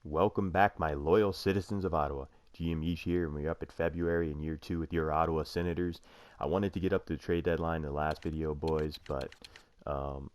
Welcome back, my loyal citizens of Ottawa. GM Yeesh here, and we're up at February in year 2 with your Ottawa Senators. I wanted to get up to the trade deadline in the last video, boys, but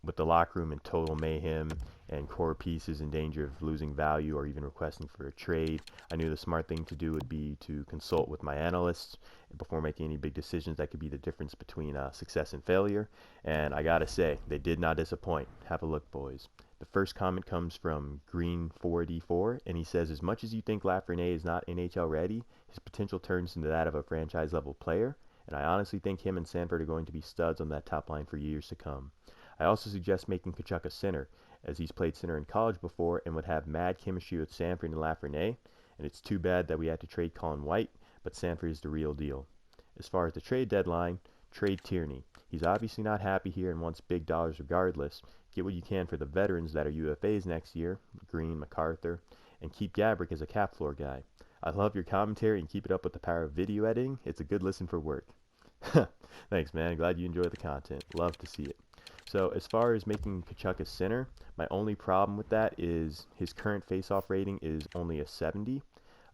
with the locker room in total mayhem and core pieces in danger of losing value or even requesting for a trade, I knew the smart thing to do would be to consult with my analysts before making any big decisions that could be the difference between success and failure. And I gotta say, they did not disappoint. Have a look, boys. The first comment comes from Green4D4, and he says, as much as you think Lafreniere is not NHL ready, his potential turns into that of a franchise level player, and I honestly think him and Sanford are going to be studs on that top line for years to come. I also suggest making Tkachuk a center, as he's played center in college before and would have mad chemistry with Sanford and Lafreniere, and it's too bad that we had to trade Colin White, but Sanford is the real deal. As far as the trade deadline, trade Tierney. He's obviously not happy here and wants big dollars regardless. Get what you can for the veterans that are UFAs next year, Green, MacArthur, and keep Gabrick as a cap floor guy. I love your commentary and keep it up with the power of video editing. It's a good listen for work. Thanks, man. Glad you enjoy the content. Love to see it. So as far as making Tkachuk a center, my only problem with that is his current face-off rating is only a 70.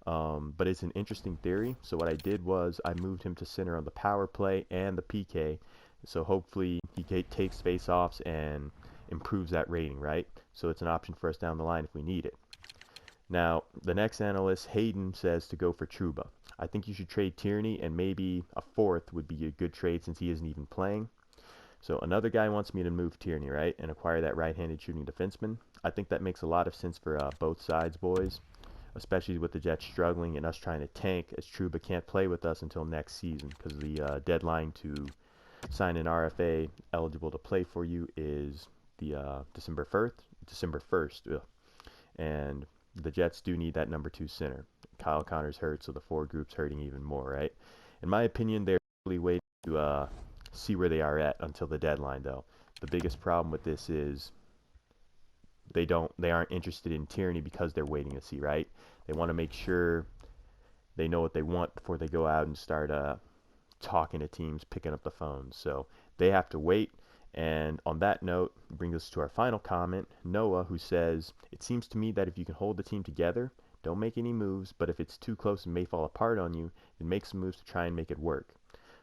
But it's an interesting theory. So what I did was I moved him to center on the power play and the PK. So hopefully he takes face-offs and improves that rating, right? So it's an option for us down the line if we need it. Now, the next analyst, Hayden, says to go for Trouba. I think you should trade Tierney, and maybe a fourth would be a good trade since he isn't even playing. So another guy wants me to move Tierney, right, and acquire that right-handed shooting defenseman. I think that makes a lot of sense for both sides, boys, especially with the Jets struggling and us trying to tank, as Trouba can't play with us until next season because the deadline to sign an RFA eligible to play for you is the December 1st. Ugh. And the Jets do need that number 2 center. Kyle Connor's hurt, so the forward group's hurting even more, right? In my opinion, they're really waiting to see where they are at until the deadline, though. The biggest problem with this is they aren't interested in Tierney because they're waiting to see, right? They want to make sure they know what they want before they go out and start talking to teams, picking up the phone. So they have to wait. And on that note, brings us to our final comment, Noah, who says, it seems to me that if you can hold the team together, don't make any moves, but if it's too close and may fall apart on you, then make some moves to try and make it work.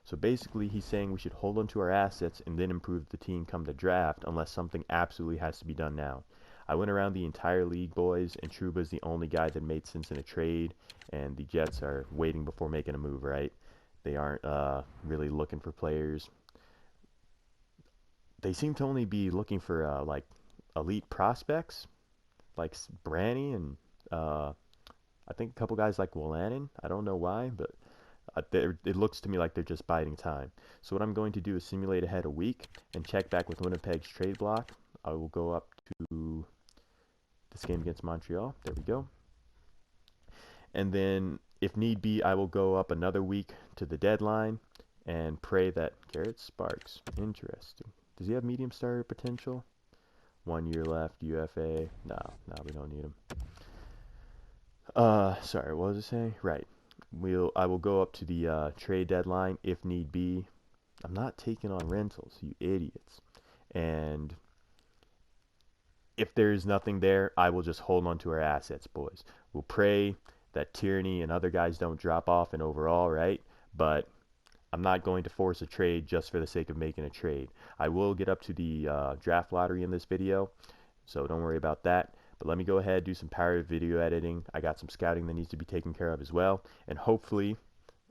So basically, he's saying we should hold on to our assets and then improve the team come the draft unless something absolutely has to be done now. I went around the entire league, boys, and Trouba is the only guy that made sense in a trade, and the Jets are waiting before making a move, right? They aren't really looking for players. They seem to only be looking for like elite prospects, like Branny and I think a couple guys like Wolanin. I don't know why, but it looks to me like they're just biding time. So what I'm going to do is simulate ahead a week and check back with Winnipeg's trade block. I will go up to this game against Montreal. There we go. And then, if need be, I will go up another week to the deadline and pray that Garrett Sparks. Interesting. Does he have medium starter potential? 1 year left, UFA. No, we don't need him. Sorry, what was I saying? Right. I will go up to the trade deadline if need be. I'm not taking on rentals, you idiots. And if there is nothing there, I will just hold on to our assets, boys. We'll pray that Tierney and other guys don't drop off in overall, right? But I'm not going to force a trade just for the sake of making a trade. I will get up to the draft lottery in this video, so don't worry about that. But let me go ahead, do some power video editing. I got some scouting that needs to be taken care of as well, and hopefully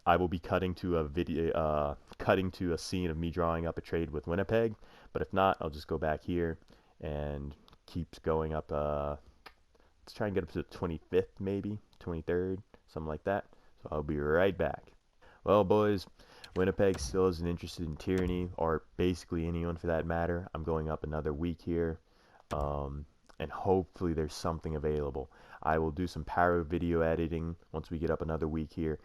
I will be cutting to a scene of me drawing up a trade with Winnipeg. But if not, I'll just go back here and keep going up. Let's try and get up to the 25th, maybe 23rd, something like that. So I'll be right back. Well, boys, Winnipeg still isn't interested in Tierney, or basically anyone for that matter. I'm going up another week here, and hopefully there's something available. I will do some power video editing once we get up another week here.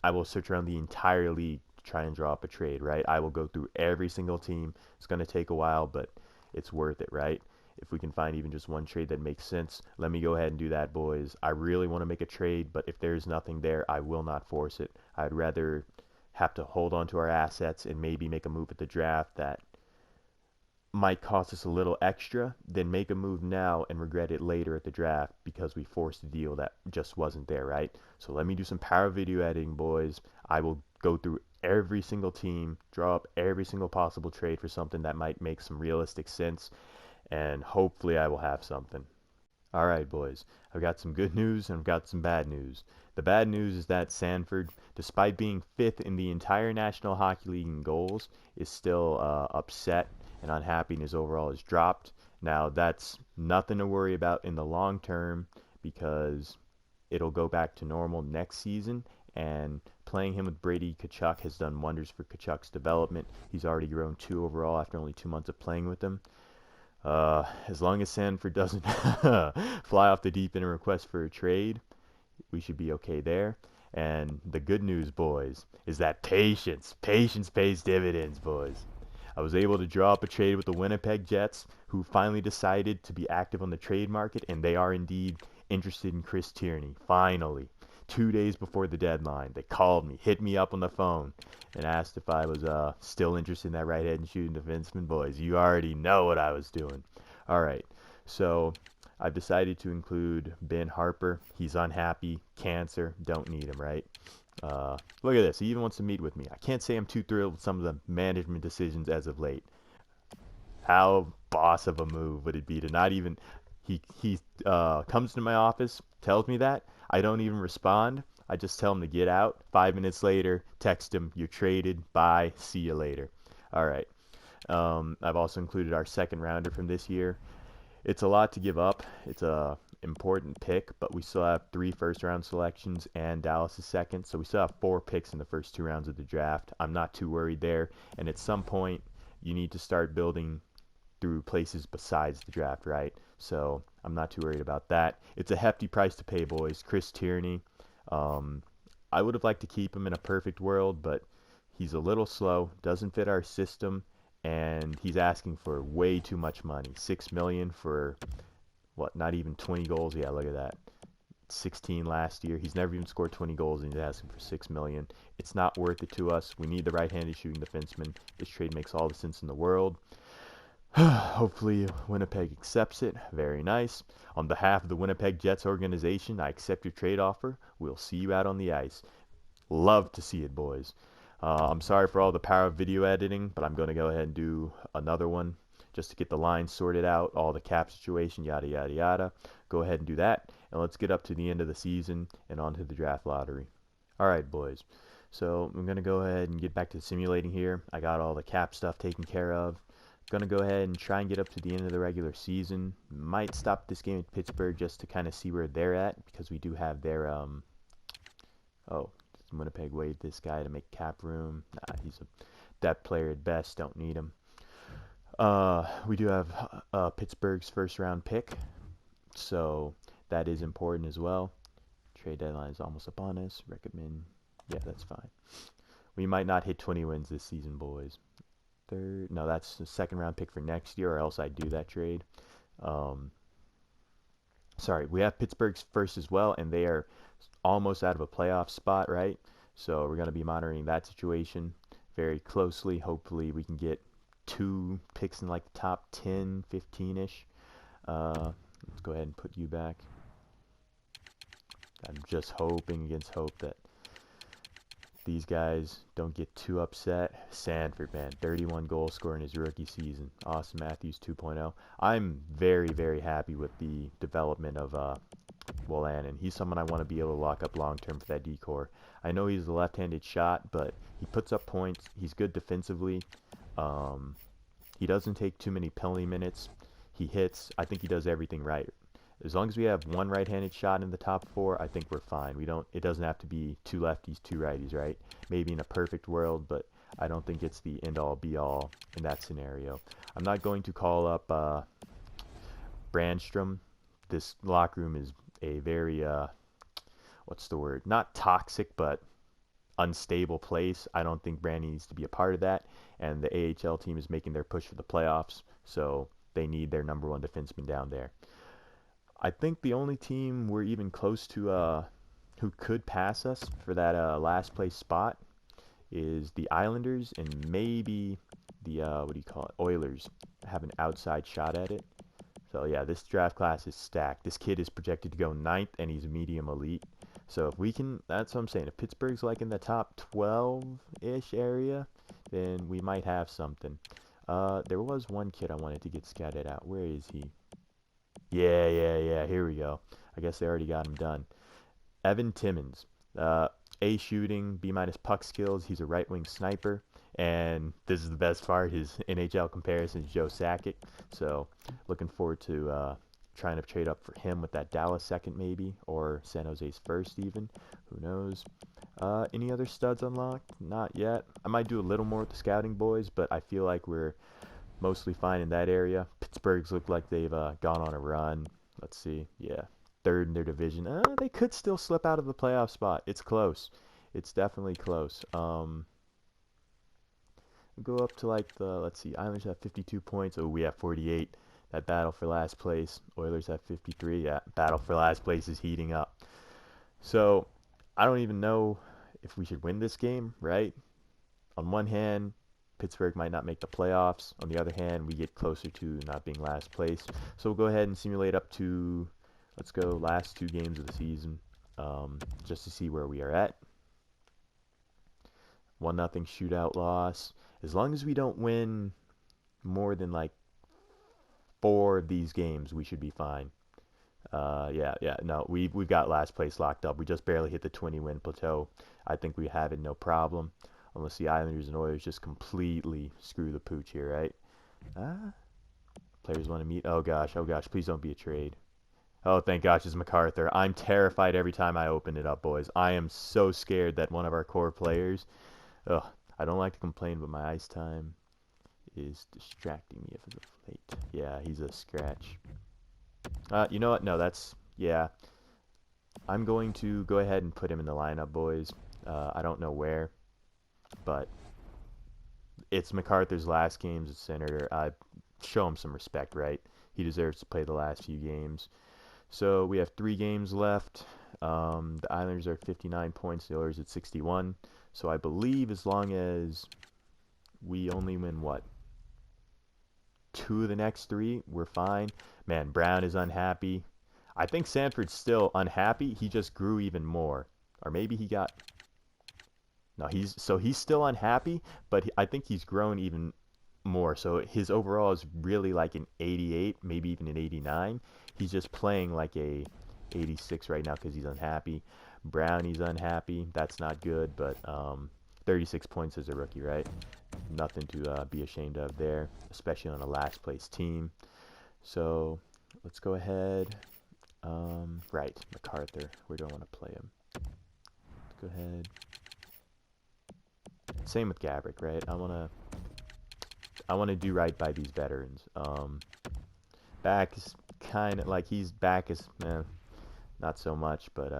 I will search around the entire league to try and draw up a trade, right? I will go through every single team. It's going to take a while, but it's worth it, right? If we can find even just one trade that makes sense, let me go ahead and do that, boys. I really want to make a trade, but if there's nothing there, I will not force it. I'd rather have to hold on to our assets and maybe make a move at the draft that might cost us a little extra than make a move now and regret it later at the draft because we forced a deal that just wasn't there, right? So let me do some power video editing, boys. I will go through every single team, draw up every single possible trade for something that might make some realistic sense, and hopefully I will have something. All right, boys. I've got some good news and I've got some bad news. The bad news is that Sanford, despite being fifth in the entire National Hockey League in goals, is still upset and unhappy and his overall has dropped. Now, that's nothing to worry about in the long term because it'll go back to normal next season, and playing him with Brady Tkachuk has done wonders for Tkachuk's development. He's already grown 2 overall after only 2 months of playing with him. As long as Sanford doesn't fly off the deep end and request for a trade, we should be okay there. And the good news, boys, is that patience pays dividends, boys. I was able to draw up a trade with the Winnipeg Jets, who finally decided to be active on the trade market, and they are indeed interested in Chris Tierney. Finally, 2 days before the deadline, they called me, hit me up on the phone, and asked if I was still interested in that right-handed shooting defenseman. Boys, you already know what I was doing. All right, so I've decided to include Ben Harper. He's unhappy, cancer, don't need him, right? Look at this. He even wants to meet with me. I can't say I'm too thrilled with some of the management decisions as of late. How boss of a move would it be to not even... He comes to my office, tells me that. I don't even respond. I just tell him to get out. 5 minutes later, text him, you're traded. Bye. See you later. All right. I've also included our second rounder from this year. It's a lot to give up. It's a important pick, but we still have 3 first-round selections and Dallas' second, so we still have 4 picks in the first 2 rounds of the draft. I'm not too worried there, and at some point, you need to start building through places besides the draft, right? So I'm not too worried about that. It's a hefty price to pay, boys. Chris Tierney, I would have liked to keep him in a perfect world, but he's a little slow, doesn't fit our system, and he's asking for way too much money. $6 million for what? Not even 20 goals. Yeah, look at that. 16 last year. He's never even scored 20 goals, and he's asking for $6 million. It's not worth it to us. We need the right-handed shooting defenseman. This trade makes all the sense in the world. Hopefully Winnipeg accepts it. Very nice. On behalf of the Winnipeg Jets organization, I accept your trade offer. We'll see you out on the ice. Love to see it, boys. I'm sorry for all the power of video editing, but I'm going to go ahead and do another one just to get the lines sorted out, all the cap situation, yada, yada, yada. Go ahead and do that, and let's get up to the end of the season and on to the draft lottery. All right, boys. So I'm going to go ahead and get back to simulating here. I got all the cap stuff taken care of. Going to go ahead and try and get up to the end of the regular season. Might stop this game at Pittsburgh just to kind of see where they're at, because we do have their, oh, Winnipeg waived this guy to make cap room. Nah, he's a depth player at best, don't need him. We do have Pittsburgh's first round pick, so that is important as well. Trade deadline is almost upon us. Recommend, yeah, that's fine. We might not hit 20 wins this season, boys. No, that's the second round pick for next year, or else I'd do that trade. Sorry, we have Pittsburgh's first as well, and they are almost out of a playoff spot, right? So we're going to be monitoring that situation very closely. Hopefully we can get 2 picks in like the top 10, 15-ish. Let's go ahead and put you back. I'm just hoping against hope that these guys don't get too upset. Sanford, man, 31 goals scored in his rookie season. Austin Matthews 2.0. I'm very, very happy with the development of Wolanin. He's someone I want to be able to lock up long-term for that D-core. I know he's a left-handed shot, but he puts up points. He's good defensively. He doesn't take too many penalty minutes. He hits. I think he does everything right. As long as we have 1 right-handed shot in the top 4, I think we're fine. It doesn't have to be 2 lefties, 2 righties, right? Maybe in a perfect world, but I don't think it's the end-all, be-all in that scenario. I'm not going to call up Brandstrom. This locker room is a very, what's the word? Not toxic, but unstable place. I don't think Brand needs to be a part of that, and the AHL team is making their push for the playoffs, so they need their number 1 defenseman down there. I think the only team we're even close to who could pass us for that last place spot is the Islanders and maybe the what do you call it, Oilers have an outside shot at it. So yeah, this draft class is stacked. This kid is projected to go ninth, and he's medium elite. So if we can, that's what I'm saying. If Pittsburgh's like in the top 12-ish area, then we might have something. There was one kid I wanted to get scouted out. Where is he? Yeah. Here we go. I guess they already got him done. Evan Timmons. A shooting, B minus puck skills. He's a right wing sniper. And this is the best part, his NHL comparison is Joe Sakic. So looking forward to trying to trade up for him with that Dallas second maybe, or San Jose's first even. Who knows? Any other studs unlocked? Not yet. I might do a little more with the scouting boys, but I feel like we're mostly fine in that area. Pittsburgh's look like they've gone on a run. Let's see. Yeah. Third in their division. They could still slip out of the playoff spot. It's close. It's definitely close. Go up to like the, let's see, Islanders have 52 points. Oh, we have 48. That battle for last place. Oilers have 53. Yeah, battle for last place is heating up. So, I don't even know if we should win this game, right? On one hand, Pittsburgh might not make the playoffs. On the other hand, we get closer to not being last place. So we'll go ahead and simulate up to, let's go last 2 games of the season, just to see where we are at. 1-0 shootout loss. As long as we don't win more than like 4 of these games, we should be fine. No, we've got last place locked up. We just barely hit the 20-win plateau. I think we have it no problem, unless the Islanders and Oilers just completely screw the pooch here, right? Players want to meet. Oh gosh, please don't be a trade. Oh, thank gosh, it's MacArthur. I'm terrified every time I open it up, boys. I am so scared that one of our core players. Ugh, I don't like to complain, but my ice time is distracting me as of late. Yeah, he's a scratch. You know what? No, yeah. I'm going to go ahead and put him in the lineup, boys. I don't know where, but it's MacArthur's last games as Senator. Show him some respect, right? He deserves to play the last few games. So we have 3 games left. The Islanders are 59 points. The Oilers at 61. So I believe as long as we only win, 2 of the next 3, we're fine. Man, Brown is unhappy. I think Sanford's still unhappy. He just grew even more. Or maybe he got... No, he's still unhappy, but I think he's grown even more. So his overall is really like an 88, maybe even an 89. He's just playing like a 86 right now because he's unhappy. Brownie's unhappy. That's not good, but 36 points as a rookie, right? Nothing to be ashamed of there, especially on a last place team. So let's go ahead. Right, MacArthur. Where do I want to play him? Let's go ahead. Same with Gabrick, right? I want to do right by these veterans. Back is kind of like back is not so much, but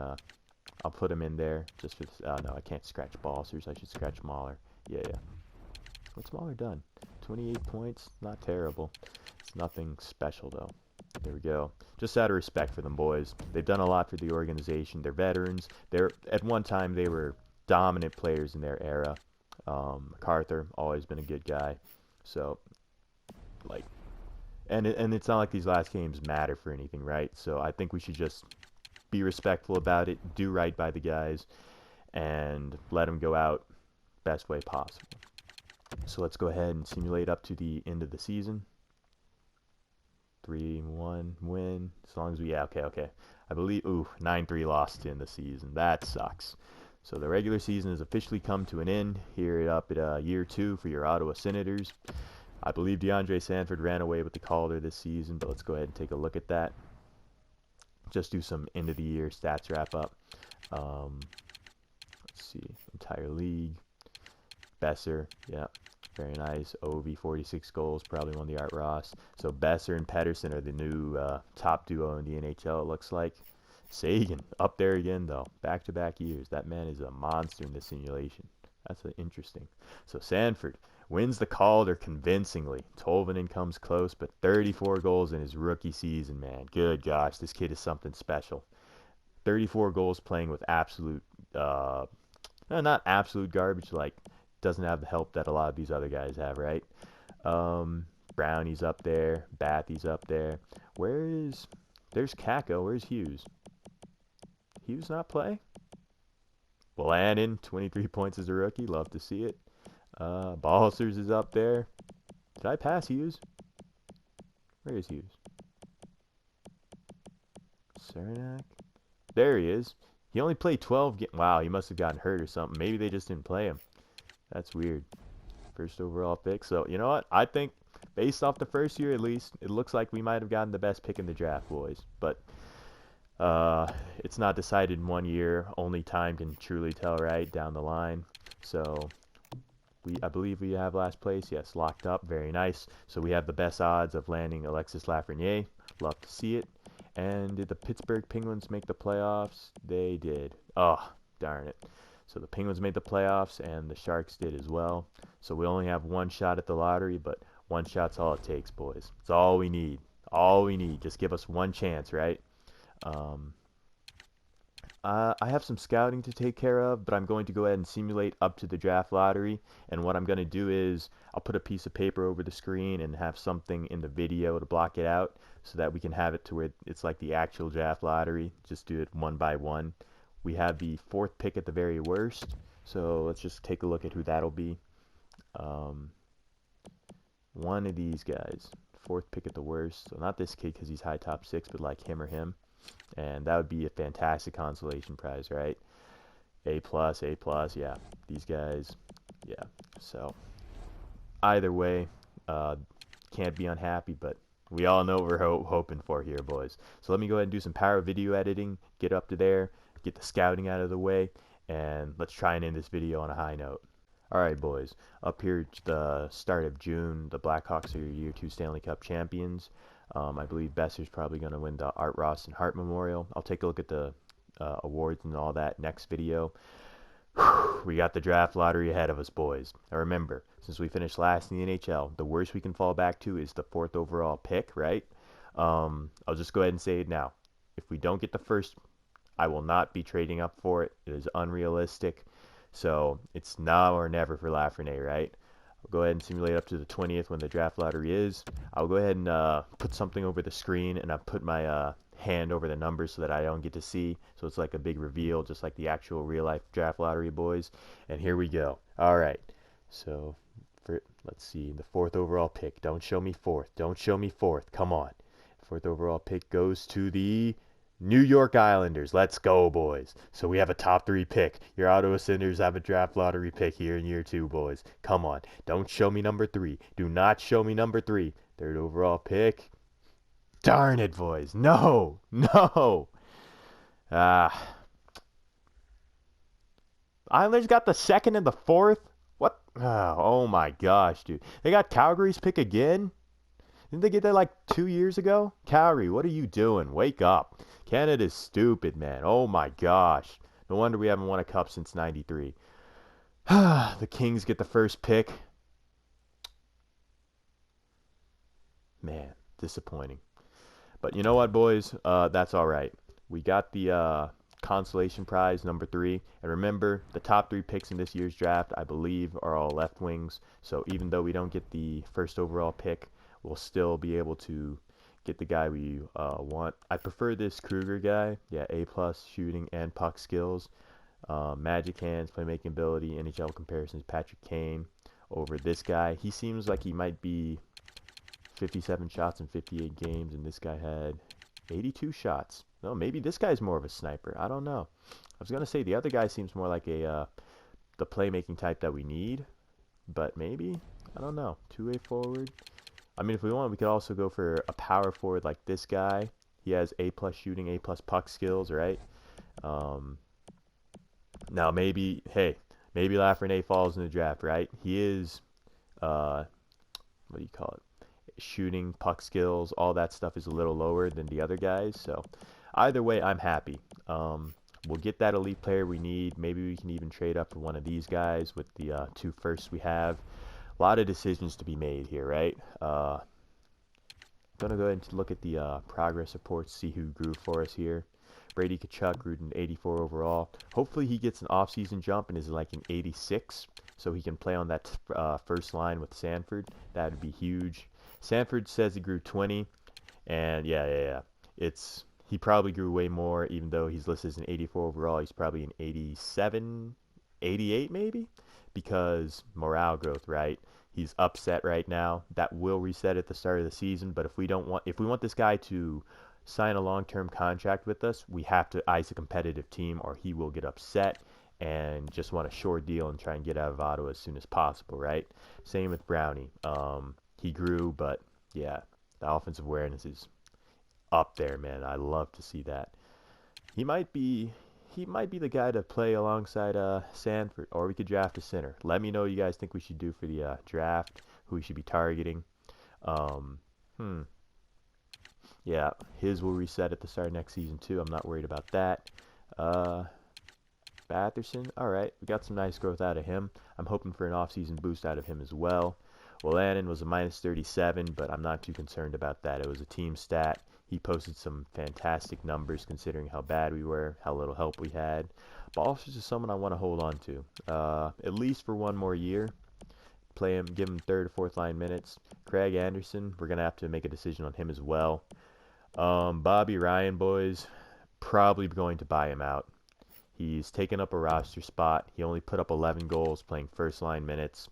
I'll put him in there just for this. Oh no, I can't scratch ball. Seriously, I should scratch Mahler. Yeah. What's Mahler done? 28 points, not terrible. It's nothing special though. There we go. Just out of respect for them boys. They've done a lot for the organization. They're veterans. At one time they were dominant players in their era. MacArthur, always been a good guy. So, like, and it's not like these last games matter for anything, right? So I think we should just be respectful about it, do right by the guys, and let them go out best way possible. So let's go ahead and simulate up to the end of the season. 3-1 win. As long as we, yeah, okay. I believe, 9-3 lost in the season. That sucks. So the regular season has officially come to an end here up at year 2 for your Ottawa Senators. I believe DeAndre Sanford ran away with the Calder this season, but let's go ahead and take a look at that. Just do some end of the year stats wrap up. Let's see, entire league. Besser, yeah, very nice. Ovi, 46 goals, probably won the Art Ross. So Besser and Pedersen are the new top duo in the NHL, it looks like. Sagan, up there again, though. Back-to-back years. That man is a monster in this simulation. That's interesting. So Sanford wins the Calder convincingly. Tolvanen comes close, but 34 goals in his rookie season, man. Good gosh, this kid is something special. 34 goals playing with absolute, not absolute garbage, like doesn't have the help that a lot of these other guys have, right? Brownie's up there. Bathy's up there. There's Kako. Where's Hughes? Hughes not play? Lannon, 23 points as a rookie. Love to see it. Balsers is up there. Did I pass Hughes? Where is Hughes? Cernak? There he is. He only played 12 Wow, he must have gotten hurt or something. Maybe they just didn't play him. That's weird. First overall pick. So, you know what? I think, based off the first year at least, it looks like we might have gotten the best pick in the draft, boys. But it's not decided in 1 year. Only time can truly tell, right, down the line. So, I believe we have last place. Yes, locked up. Very nice. So we have the best odds of landing Alexis Lafreniere. Love to see it. And did the Pittsburgh Penguins make the playoffs? They did. Oh, darn it. So the Penguins made the playoffs, and the Sharks did as well. So we only have one shot at the lottery, but one shot's all it takes, boys. It's all we need. All we need. Just give us one chance, right? I have some scouting to take care of, but I'm going to go ahead and simulate up to the draft lottery. And what I'm going to do is I'll put a piece of paper over the screen and have something in the video to block it out so that we can have it to where it's like the actual draft lottery. Just do it one by one. We have the 4th pick at the very worst. So let's just take a look at who that'll be. One of these guys. 4th pick at the worst. So not this kid because he's high top 6, but like him or him. And that would be a fantastic consolation prize, right? A+, yeah. These guys, yeah. So, either way, can't be unhappy, but we all know what we're hoping for here, boys. So let me go ahead and do some power video editing, get up to there, get the scouting out of the way, and let's try and end this video on a high note. Alright, boys. Up here at the start of June, the Blackhawks are your Year 2 Stanley Cup champions. I believe Besser's probably going to win the Art Ross and Hart Memorial. I'll take a look at the awards and all that next video. We got the draft lottery ahead of us, boys. Now remember, since we finished last in the NHL, the worst we can fall back to is the 4th overall pick, right? I'll just go ahead and say it now. If we don't get the first, I will not be trading up for it. It is unrealistic. So it's now or never for Lafreniere, right? I'll go ahead and simulate up to the 20th when the draft lottery is. I'll go ahead and put something over the screen, and I'll put my hand over the numbers so that I don't get to see. So it's like a big reveal, just like the actual real-life draft lottery, boys. And here we go. All right. So let's see. The 4th overall pick. Don't show me 4th. Don't show me 4th. Come on. 4th overall pick goes to the New York Islanders. Let's go, boys. So we have a top 3 pick. Your Ottawa Senators have a draft lottery pick here in year 2, boys. Come on. Don't show me number 3. Do not show me number 3. 3rd overall pick. Darn it, boys. No. No. Islanders got the 2nd and the 4th? What? Oh my gosh, dude. They got Calgary's pick again? Didn't they get that like 2 years ago? Calgary, what are you doing? Wake up. Canada's stupid, man. Oh my gosh. No wonder we haven't won a cup since 93. The Kings get the 1st pick. Man, disappointing. But you know what, boys? That's all right. We got the consolation prize, number 3. And remember, the top 3 picks in this year's draft, I believe, are all left wings. So even though we don't get the 1st overall pick, we'll still be able to get the guy we want. I prefer this Kruger guy. Yeah, A+ shooting and puck skills. Magic hands, playmaking ability, NHL comparisons, Patrick Kane over this guy. He seems like he might be 57 shots in 58 games, and this guy had 82 shots. No, maybe this guy's more of a sniper. I don't know. I was going to say the other guy seems more like the playmaking type that we need, but maybe, I don't know. 2-way forward. I mean, if we want, we could also go for a power forward like this guy. He has A+ shooting, A+ puck skills, right? Now, maybe, hey, maybe Lafreniere falls in the draft, right? He is, what do you call it? Shooting, puck skills, all that stuff is a little lower than the other guys. So, either way, I'm happy. We'll get that elite player we need. Maybe we can even trade up for one of these guys with the 2 firsts we have. A lot of decisions to be made here, right? Gonna go ahead and look at the progress reports, see who grew for us here. Brady Tkachuk grew to an 84 overall. Hopefully he gets an off-season jump and is like an 86, so he can play on that first line with Sanford. That would be huge. Sanford says he grew 20, and yeah. He probably grew way more, even though he's listed as an 84 overall. He's probably an 87, 88 maybe, because morale growth, right? He's upset right now. That will reset at the start of the season, but if we want this guy to sign a long-term contract with us, we have to ice a competitive team or he will get upset and just want a short deal and try and get out of Ottawa as soon as possible, right? Same with Brownie. He grew, but yeah, the offensive awareness is up there, man. I love to see that. He might be the guy to play alongside Sanford, or we could draft a center. Let me know what you guys think we should do for the draft, who we should be targeting. Um, hmm. Yeah, his will reset at the start of next season too. I'm not worried about that. Batherson, all right, we got some nice growth out of him. I'm hoping for an off-season boost out of him as well. Wolanin was a minus 37, but I'm not too concerned about that. It was a team stat. He posted some fantastic numbers considering how bad we were, how little help we had. Balfors is someone I want to hold on to, at least for one more year. Play him, give him third or fourth line minutes. Craig Anderson, we're gonna have to make a decision on him as well. Bobby Ryan, boys, probably going to buy him out. He's taken up a roster spot. He only put up 11 goals playing first line minutes.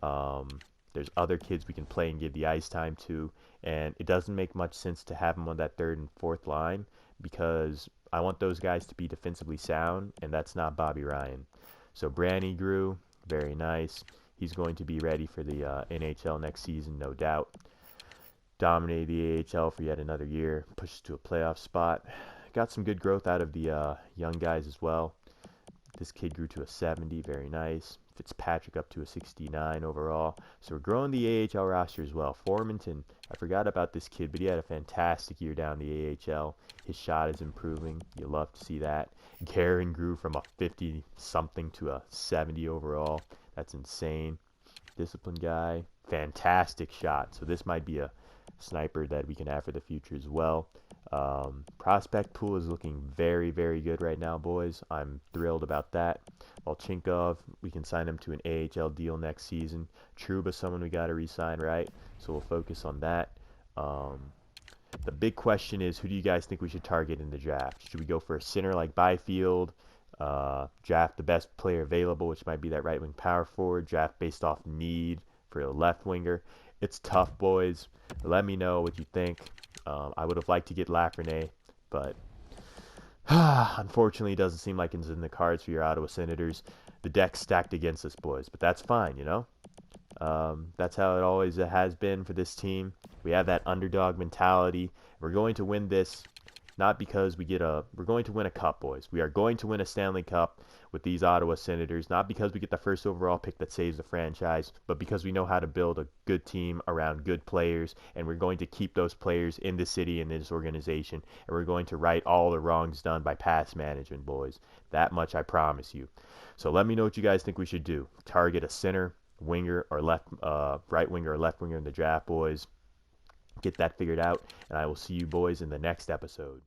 There's other kids we can play and give the ice time to, and it doesn't make much sense to have him on that third and fourth line because I want those guys to be defensively sound, and that's not Bobby Ryan. So Branny grew, very nice. He's going to be ready for the NHL next season, no doubt. Dominated the AHL for yet another year, pushed to a playoff spot. Got some good growth out of the young guys as well. This kid grew to a 70, very nice. Fitzpatrick up to a 69 overall. So we're growing the AHL roster as well. Formanton, I forgot about this kid, but he had a fantastic year down the AHL. His shot is improving. You love to see that. Garen grew from a 50-something to a 70 overall. That's insane. Disciplined guy. Fantastic shot. So this might be a sniper that we can have for the future as well. Prospect pool is looking very, very good right now, boys. I'm thrilled about that. Volchinkov, we can sign him to an AHL deal next season. Trouba, someone we got to re-sign, right? So we'll focus on that. The big question is, who do you guys think we should target in the draft? Should we go for a center like Byfield? Draft the best player available, which might be that right wing power forward. Draft based off need for a left winger. It's tough, boys. Let me know what you think. I would have liked to get Lafreniere, but unfortunately, it doesn't seem like it's in the cards for your Ottawa Senators. The deck's stacked against us, boys, but that's fine, you know? That's how it always has been for this team. We have that underdog mentality. We're going to win this, not because we're going to win a cup, boys. We are going to win a Stanley Cup with these Ottawa Senators, not because we get the first overall pick that saves the franchise, but because we know how to build a good team around good players, and we're going to keep those players in the city and this organization, and we're going to right all the wrongs done by past management, boys. That much I promise you. So let me know what you guys think we should do. Target a center, winger, or right winger or left winger in the draft, boys. Get that figured out, and I will see you boys in the next episode.